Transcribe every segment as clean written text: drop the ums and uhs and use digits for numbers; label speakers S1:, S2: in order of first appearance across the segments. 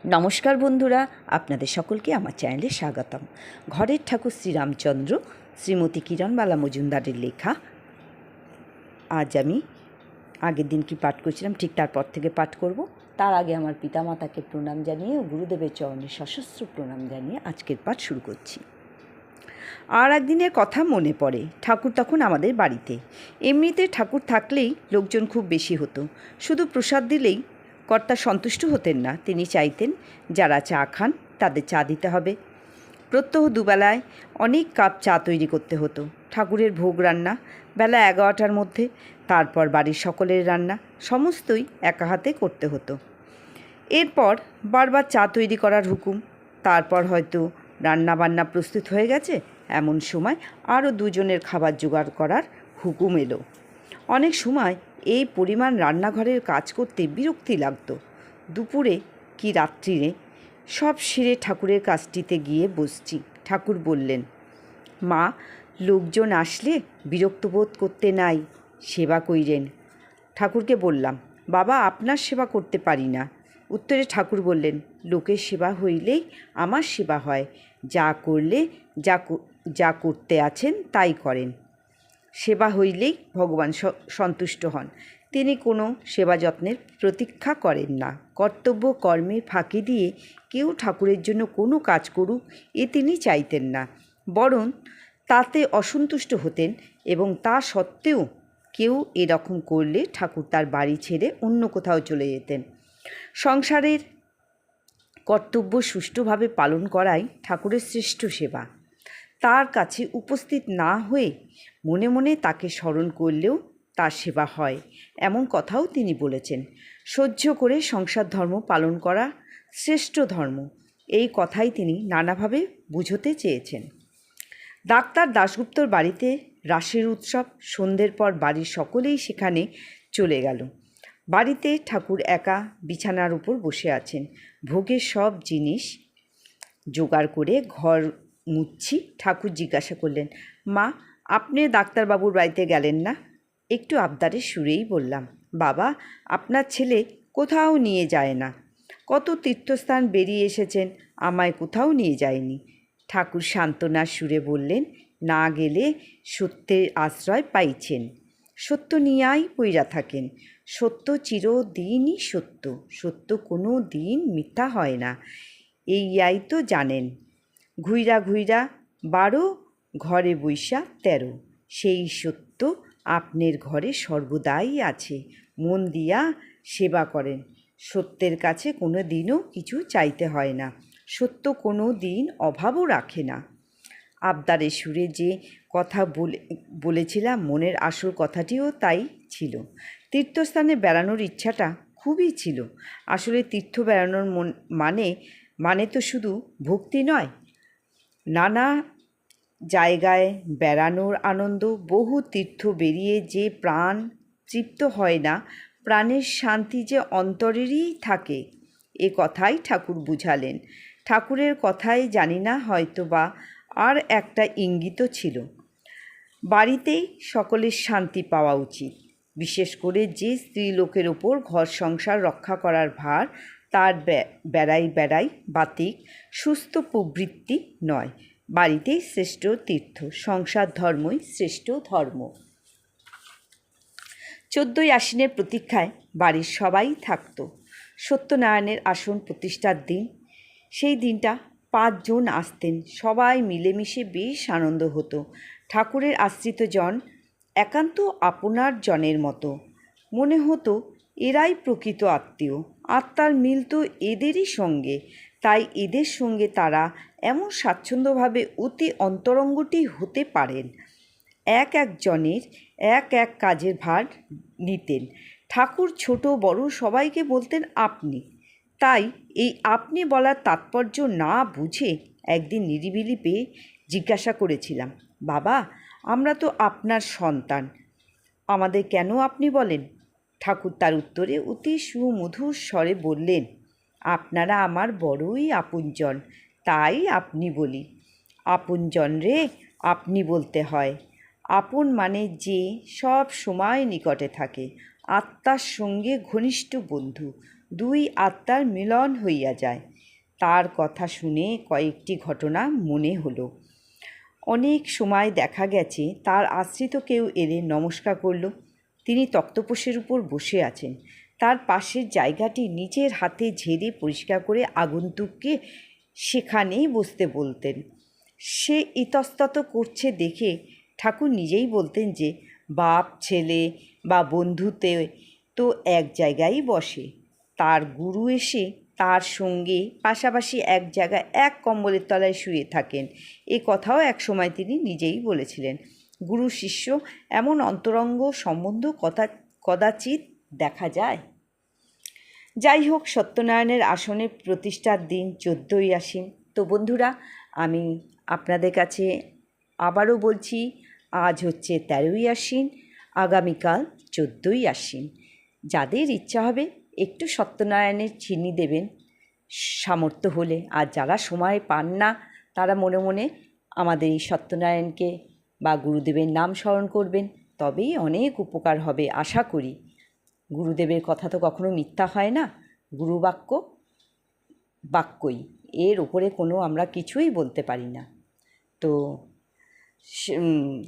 S1: নমস্কার বন্ধুরা, আপনাদের সকলকে আমার চ্যানেলে স্বাগতম। ঘরের ঠাকুর শ্রীরামচন্দ্র শ্রীমতী কিরণবালা মজুমদারের লেখা। আজ আমি আগের দিন কি পাঠ করেছিলাম ঠিক তারপর থেকে পাঠ করব। তার আগে আমার পিতামাতাকে প্রণাম জানিয়ে ও গুরুদেবের চরণে সশস্ত্র প্রণাম জানিয়ে আজকের পাঠ শুরু করছি। আর একদিনের কথা মনে পড়ে। ঠাকুর তখন আমাদের বাড়িতে। এমনিতে ঠাকুর থাকলেই লোকজন খুব বেশি হতো। শুধু প্রসাদ দিলেই কর্তা সন্তুষ্ট হতেন না। তিনি চাইতেন যারা চা খান তাদের চা দিতে হবে। প্রত্যহ দুবেলায় অনেক কাপ চা তৈরি করতে হতো। ঠাকুরের ভোগ রান্না বেলা 11টার মধ্যে, তারপর বাড়ির সকলের রান্না সমস্তই একা হাতে করতে হতো। এরপর বারবার চা তৈরি করার হুকুম। তারপর হয়তো রান্না বান্না প্রস্তুত হয়ে গেছে, এমন সময় আরও দুজনের খাবার জোগাড় করার হুকুম এলো। অনেক সময় এই পরিমাণ রান্নাঘরের কাজ করতে বিরক্তি লাগতো। দুপুরে কি রাত্রিরে সব সেরে ঠাকুরের কাজটিতে গিয়ে বসছি। ঠাকুর বললেন, মা, লোকজন আসলে বিরক্ত বোধ করতে নাই, সেবা কইরেন। ঠাকুরকে বললাম, বাবা, আপনার সেবা করতে পারি না। উত্তরে ঠাকুর বললেন, লোকের সেবা হইলেই আমার সেবা হয়। যা করলে যা করতে আছেন তাই করেন। সেবা হইলেই ভগবান সন্তুষ্ট হন। তিনি কোনো সেবা যত্নের প্রতীক্ষা করেন না। কর্তব্য কর্মে ফাঁকি দিয়ে কেউ ঠাকুরের জন্য কোনো কাজ করুক এ তিনি চাইতেন না, বরং তাতে অসন্তুষ্ট হতেন। এবং তা সত্ত্বেও কেউ এরকম করলে ঠাকুর তার বাড়ি ছেড়ে অন্য কোথাও চলে যেতেন। সংসারের কর্তব্য সুষ্ঠুভাবে পালন করাই ঠাকুরের শ্রেষ্ঠ সেবা। তার কাছে উপস্থিত না হয়ে মনে মনে তাকে স্মরণ করলেও তার সেবা হয়, এমন কথাও তিনি বলেছেন। সহ্য করে সংসার ধর্ম পালন করা শ্রেষ্ঠ ধর্ম, এই কথাই তিনি নানাভাবে বুঝতে চেয়েছেন। ডাক্তার দাশগুপ্তর বাড়িতে রাসের উৎসব। সন্ধ্যের পর বাড়ির সকলেই সেখানে চলে গেল। বাড়িতে ঠাকুর একা বিছানার উপর বসে আছেন। ভোগের সব জিনিস জোগাড় করে ঘর মুছছি। ঠাকুর জিজ্ঞাসা করলেন, মা, আপনি ডাক্তারবাবুর বাড়িতে গেলেন না? একটু আবদারের সুরেই বললাম, বাবা, আপনার ছেলে কোথাও নিয়ে যায় না। কত তীর্থস্থান বেরিয়ে এসেছেন, আমায় কোথাও নিয়ে যায়নি। ঠাকুর সান্ত্বনার সুরে বললেন, না গেলে সত্যের আশ্রয় পাইছেন। সত্য নিয়াই পইরা থাকেন। সত্য চিরদিনই সত্য। সত্য কোনো দিন মিথ্যা হয় না, এইয়াই তো জানেন। ঘুইরা ঘুইরা 12, ঘরে বৈশা 13। সেই সত্য আপনার ঘরে সর্বদাই আছে। মন দিয়া সেবা করেন। সত্যের কাছে কোনো দিনও কিছু চাইতে হয় না। সত্য কোনো দিন অভাবও রাখে না। আবদারের সুরে যে কথা বলেছিলাম, মনের আসল কথাটিও তাই ছিল। তীর্থস্থানে বেড়ানোর ইচ্ছাটা খুবই ছিল। আসলে তীর্থ বেড়ানোর মানে তো শুধু ভক্তি নয়, নানা জায়গায় বেড়ানোর আনন্দ। বহু তীর্থ বেরিয়ে যে প্রাণ তৃপ্ত হয় না, প্রাণের শান্তি যে অন্তরেরই থাকে, এ কথাই ঠাকুর বুঝালেন। ঠাকুরের কথাই জানি না, হয়তো বা আর একটা ইঙ্গিতও ছিল। বাড়িতেই সকলের শান্তি পাওয়া উচিত, বিশেষ করে যে স্ত্রী লোকের ওপর ঘর সংসার রক্ষা করার ভার, তার বেড়াই বাতিক সুস্থ প্রবৃত্তি নয়। বাড়িতেই শ্রেষ্ঠ তীর্থ, সংসার ধর্মই শ্রেষ্ঠ ধর্ম। 14ই আশ্বিনের প্রতীক্ষায় বাড়ির সবাই থাকত। সত্যনারায়ণের আসন প্রতিষ্ঠার দিন। সেই দিনটা 5 জন আসতেন। সবাই মিলেমিশে বেশ আনন্দ হতো। ঠাকুরের আশ্রিত জন একান্ত আপনার জনের মতো। মনে হতো এরাই প্রকৃত আত্মীয়। আত্মার মিল তো এদেরই সঙ্গে। তাই এদের সঙ্গে তারা এমন স্বাচ্ছন্দ্যভাবে অতি অন্তরঙ্গটি হতে পারেন। এক একজনের এক কাজের ভার নিতেন। ঠাকুর ছোট বড় সবাইকে বলতেন আপনি। তাই এই আপনি বলার তাৎপর্য না বুঝে একদিন নিরিবিলি পেয়ে জিজ্ঞাসা করেছিলাম, বাবা, আমরা তো আপনার সন্তান, আমাদের কেন আপনি বলেন? ঠাকুর তার উত্তরে অতি সুমধুর স্বরে বললেন, আপনারা আমার বড়ই আপনজন, তাই আপনি বলি। আপনজন রে আপনি বলতে হয়। আপন মানে যে সব সময় নিকটে থাকে, আত্মার সঙ্গে ঘনিষ্ঠ বন্ধু। দুই আত্মার মিলন হইয়া যায়। তার কথা শুনে কয়েকটি ঘটনা মনে হলো। অনেক সময় দেখা গেছে তার আশ্রিত কেউ এলে নমস্কার করল। তিনি তক্তপোষের উপর বসে আছেন। তার পাশের জায়গাটি নিজের হাতে ঝেড়ে পরিষ্কার করে আগন্তুককে সেখানেই বসতে বলতেন। সে ইতস্তত করছে দেখে ঠাকুর নিজেই বলতেন যে বাপ ছেলে বা বন্ধুতে তো এক জায়গায় বসে। তার গুরু এসে তার সঙ্গে পাশাপাশি এক জায়গায় এক কম্বলের তলায় শুয়ে থাকেন, এ কথাও একসময় তিনি নিজেই বলেছিলেন। গুরু শিষ্য এমন অন্তরঙ্গ সম্বন্ধ কদাচিৎ দেখা যায়। যাই হোক, সত্যনারায়ণের আসনে প্রতিষ্ঠার দিন 14ই আশ্বিন। তো বন্ধুরা, আমি আপনাদের কাছে আবারও বলছি, আজ হচ্ছে 13ই আশ্বিন, আগামীকাল 14ই আশ্বিন। যাদের ইচ্ছা হবে একটু সত্যনারায়ণের চিনি দেবেন সামর্থ্য হলে, আর যারা সময় পান না তারা মনে মনে আমাদের এই সত্যনারায়ণকে বা গুরুদেবের নাম স্মরণ করবেন, তবেই অনেক উপকার হবে আশা করি। গুরুদেবের কথা তো কখনো মিথ্যা হয় না, গুরুবাক্য বাক্যই, এর ওপরে কোনো আমরা কিছুই বলতে পারি না। তো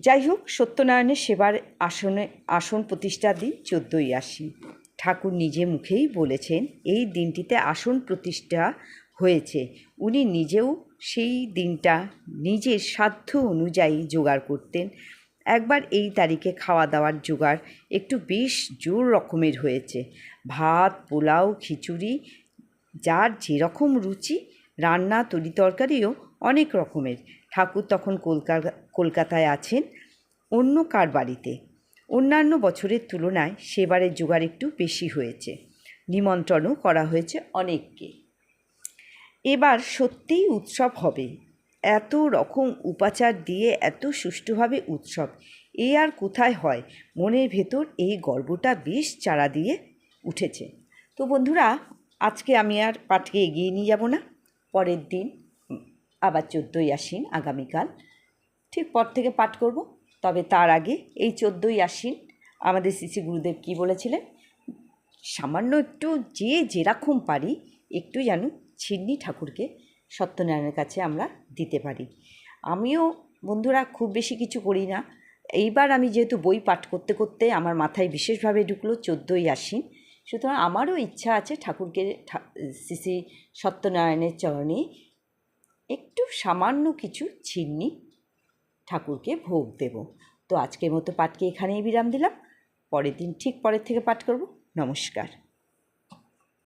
S1: যাই হোক, সত্যনারায়ণের সেবার আসন প্রতিষ্ঠার দিন 14ই আশ্বিন। ঠাকুর নিজে মুখেই বলেছেন এই দিনটিতে আসন প্রতিষ্ঠা হয়েছে। উনি নিজেও সেই দিনটা নিজের সাধ্য অনুযায়ী জোগাড় করতেন। একবার এই তারিখে খাওয়া দাওয়ার জোগাড় একটু বেশ জোর রকমের হয়েছে। ভাত, পোলাও, খিচুড়ি, যার যেরকম রুচি, রান্না তরিতরকারিও অনেক রকমের। ঠাকুর তখন কলকাতায় আছেন অন্য কার বাড়িতে। অন্যান্য বছরের তুলনায় সেবারের জোগাড় একটু বেশি হয়েছে। নিমন্ত্রণও করা হয়েছে অনেককে। এবার সত্যিই উৎসব হবে। এত রকম উপাচার দিয়ে এত সুষ্ঠুভাবে উৎসব এ আর কোথায় হয়। মনের ভেতর এই গর্বটা বেশ চাড়া দিয়ে উঠেছে। তো বন্ধুরা, আজকে আমি আর পাঠকে এগিয়ে নিয়ে যাব না। পরের দিন আবার 14ই আশ্বিন, আগামীকাল ঠিক পর থেকে পাঠ করব। তবে তার আগে এই 14ই আশ্বিন আমাদের শ্রী শ্রী গুরুদেব কী বলেছিলেন, সামান্য একটু যে যেরকম পারি একটু যেন ছিন্নি ঠাকুরকে সত্যনারায়ণের কাছে আমরা দিতে পারি। আমিও বন্ধুরা খুব বেশি কিছু করি না। এইবার আমি যেহেতু বই পাঠ করতে করতে আমার মাথায় বিশেষভাবে ঢুকলো 14ই আশ্বিন, সুতরাং আমারও ইচ্ছা আছে ঠাকুরকে শ্রী শ্রী সত্যনারায়ণের চরণে একটু সামান্য কিছু ছিন্নি ঠাকুরকে ভোগ দেব। তো আজকের মতো পাঠকে এখানেই বিরাম দিলাম। পরের দিন ঠিক পরের থেকে পাঠ করব। নমস্কার।